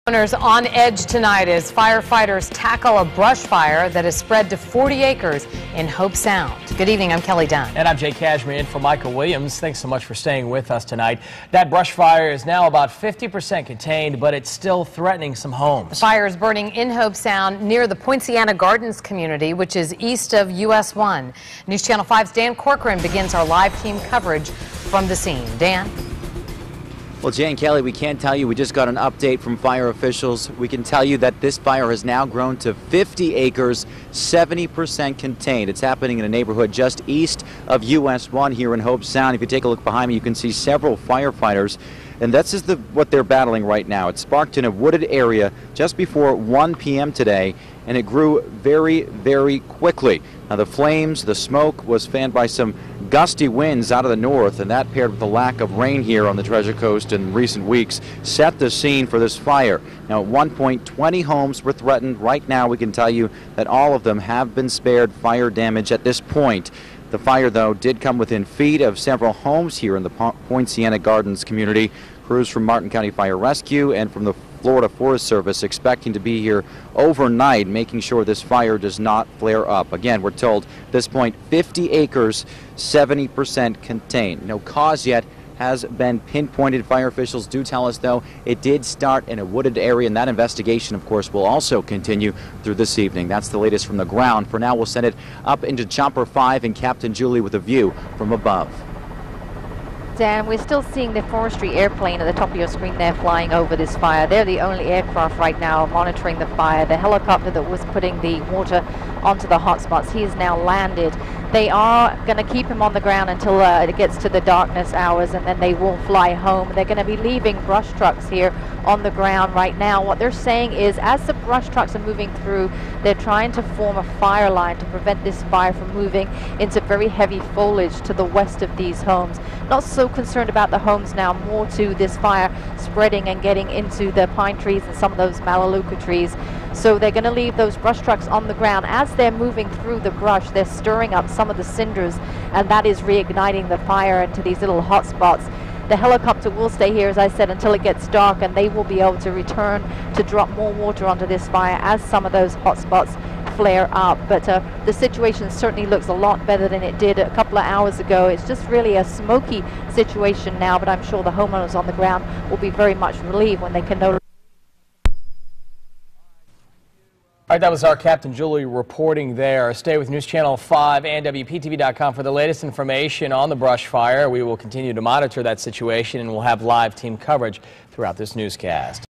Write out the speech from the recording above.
Owners on edge tonight as firefighters tackle a brush fire that has spread to 40 acres in Hobe Sound. Good evening, I'm Kelly Dunn. And I'm Jay Cashmere in for Michael Williams. Thanks so much for staying with us tonight. That brush fire is now about 50% contained, but it's still threatening some homes. The fire is burning in Hobe Sound near the Poinciana Gardens community, which is east of US 1. News Channel 5's Dan Corcoran begins our live team coverage from the scene. Dan? Well, Jay and Kelly, we can't tell you. We just got an update from fire officials. We can tell you that this fire has now grown to 50 acres, 70% contained. It's happening in a neighborhood just east of US 1 here in Hobe Sound. If you take a look behind me, you can see several firefighters. And that's just what they're battling right now. It sparked in a wooded area just before 1 p.m. today, and it grew very, very quickly. Now, the flames, the smoke was fanned by some gusty winds out of the north, and that paired with the lack of rain here on the Treasure Coast in recent weeks set the scene for this fire. Now, at one point, 20 homes were threatened. Right now, we can tell you that all of them have been spared fire damage at this point. The fire, though, did come within feet of several homes here in the Poinciana Gardens community. Crews from Martin County Fire Rescue and from the Florida Forest Service expecting to be here overnight, making sure this fire does not flare up. Again, we're told at this point 50 acres, 70% contained. No cause yet has been pinpointed. Fire officials do tell us, though, it did start in a wooded area, and that investigation, of course, will also continue through this evening. That's the latest from the ground. For now, we'll send it up into Chopper 5 and Captain Julie with a view from above. Dan, we're still seeing the forestry airplane at the top of your screen there flying over this fire. They're the only aircraft right now monitoring the fire. The helicopter that was putting the water onto the hotspots, he is now landed. They are going to keep him on the ground until it gets to the darkness hours, and then they will fly home. They're going to be leaving brush trucks here on the ground right now. What they're saying is as the brush trucks are moving through, they're trying to form a fire line to prevent this fire from moving into very heavy foliage to the west of these homes. Not so concerned about the homes now, more to this fire spreading and getting into the pine trees and some of those melaleuca trees. So they're going to leave those brush trucks on the ground. As they're moving through the brush, they're stirring up some of the cinders, and that is reigniting the fire into these little hot spots. The helicopter will stay here, as I said, until it gets dark, and they will be able to return to drop more water onto this fire as some of those hot spots flare up. But the situation certainly looks a lot better than it did a couple of hours ago. It's just really a smoky situation now, but I'm sure the homeowners on the ground will be very much relieved when they can no. All right, that was our Captain Julie reporting there. Stay with News Channel 5 and WPTV.com for the latest information on the brush fire. We will continue to monitor that situation, and we'll have live team coverage throughout this newscast.